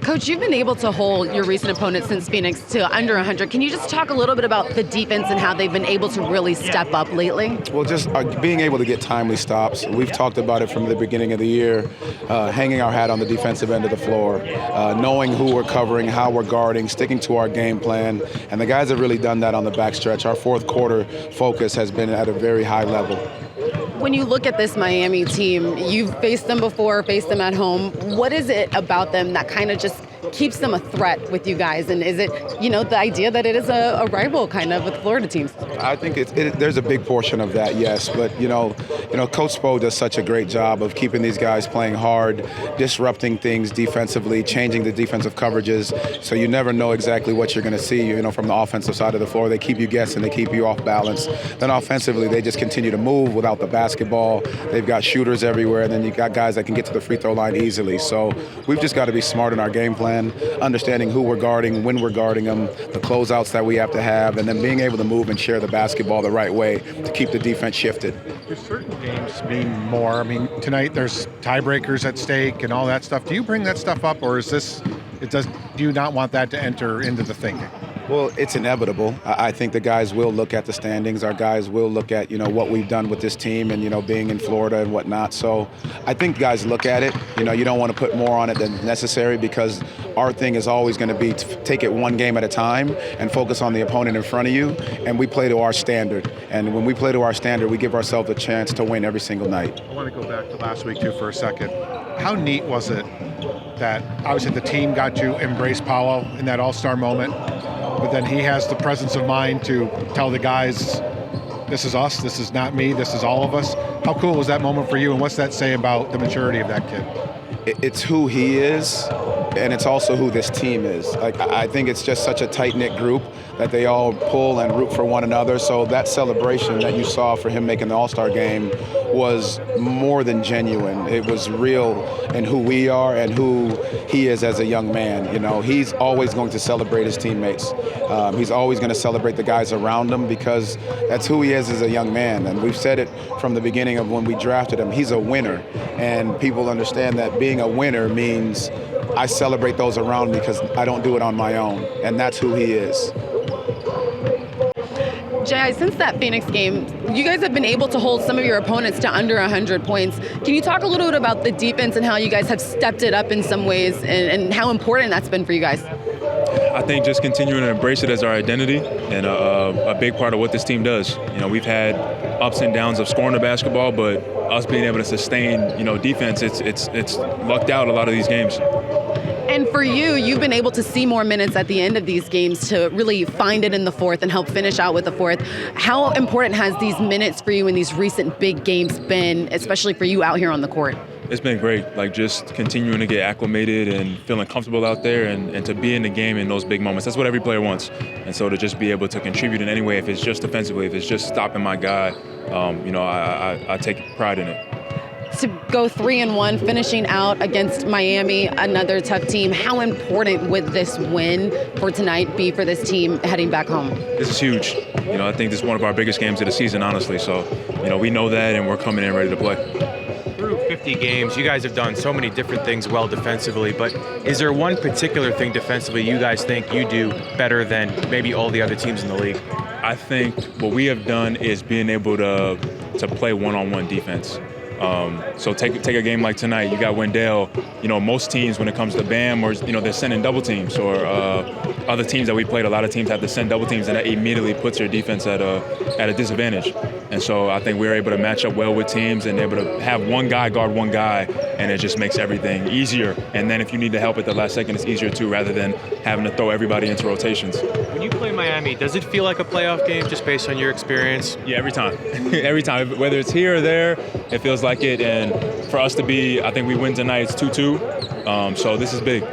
Coach, you've been able to hold your recent opponents since Phoenix to under 100. Can you just talk a little bit about the defense and how they've been able to really step up lately? Well, just being able to get timely stops. We've talked about it from the beginning of the year, hanging our hat on the defensive end of the floor, knowing who we're covering, how we're guarding, sticking to our game plan. And the guys have really done that on the backstretch. Our fourth quarter focus has been at a very high level. When you look at this Miami team, you've faced them before, faced them at home. What is it about them that kind of just keeps them a threat with you guys? And is it, the idea that it is a rival kind of with Florida teams? I think there's a big portion of that, yes. But, Coach Spo does such a great job of keeping these guys playing hard, disrupting things defensively, changing the defensive coverages. So you never know exactly what you're going to see, from the offensive side of the floor. They keep you guessing. They keep you off balance. Then offensively, they just continue to move without the basketball. They've got shooters everywhere. And then you got guys that can get to the free throw line easily. So we've just got to be smart in our game plan, understanding who we're guarding, when we're guarding them, the closeouts that we have to have, and then being able to move and share the basketball the right way to keep the defense shifted. Do certain games mean more? I mean, tonight there's tiebreakers at stake and all that stuff. Do you bring that stuff up, or do you not want that to enter into the thinking? Well, it's inevitable. I think the guys will look at the standings. Our guys will look at, what we've done with this team and, being in Florida and whatnot. So I think guys look at it. You don't want to put more on it than necessary, because our thing is always going to be to take it one game at a time and focus on the opponent in front of you. And we play to our standard. And when we play to our standard, we give ourselves a chance to win every single night. I want to go back to last week, too, for a second. How neat was it that obviously the team got to embrace Paolo in that all-star moment, but then he has the presence of mind to tell the guys, this is us, this is not me, this is all of us. How cool was that moment for you, and what's that say about the maturity of that kid? It's who he is, and it's also who this team is. I think it's just such a tight-knit group that they all pull and root for one another. So that celebration that you saw for him making the All-Star game was more than genuine. It was real in who we are and who he is as a young man. He's always going to celebrate his teammates. He's always going to celebrate the guys around him, because that's who he is as a young man. And we've said it from the beginning of when we drafted him. He's a winner, and people understand that being a winner means I celebrate those around me because I don't do it on my own, and that's who he is. Jai, since that Phoenix game, you guys have been able to hold some of your opponents to under 100 points. Can you talk a little bit about the defense and how you guys have stepped it up in some ways, and how important that's been for you guys? I think just continuing to embrace it as our identity and a big part of what this team does. We've had ups and downs of scoring the basketball, but us being able to sustain, defense, it's lucked out a lot of these games. And for you, you've been able to see more minutes at the end of these games to really find it in the fourth and help finish out with the fourth. How important has these minutes for you in these recent big games been, especially for you out here on the court? It's been great, just continuing to get acclimated and feeling comfortable out there and to be in the game in those big moments. That's what every player wants. And so to just be able to contribute in any way, if it's just defensively, if it's just stopping my guy, I take pride in it. To go 3-1, finishing out against Miami, another tough team, how important would this win for tonight be for this team heading back home? This is huge. I think this is one of our biggest games of the season, honestly. So, we know that, and we're coming in ready to play. Through 50 games, you guys have done so many different things well defensively, but is there one particular thing defensively you guys think you do better than maybe all the other teams in the league? I think what we have done is being able to play one-on-one defense. So take a game like tonight. You got Wendell. Most teams, when it comes to Bam, or they're sending double teams, or other teams that we played, a lot of teams have to send double teams, and that immediately puts your defense at a disadvantage. And so I think we're able to match up well with teams and able to have one guy guard one guy, and it just makes everything easier. And then if you need to help at the last second, it's easier too, rather than having to throw everybody into rotations. When you play Miami, does it feel like a playoff game just based on your experience? Yeah, every time. Every time. Whether it's here or there, it feels like it. And for us to be, I think we win tonight, it's 2-2. So this is big.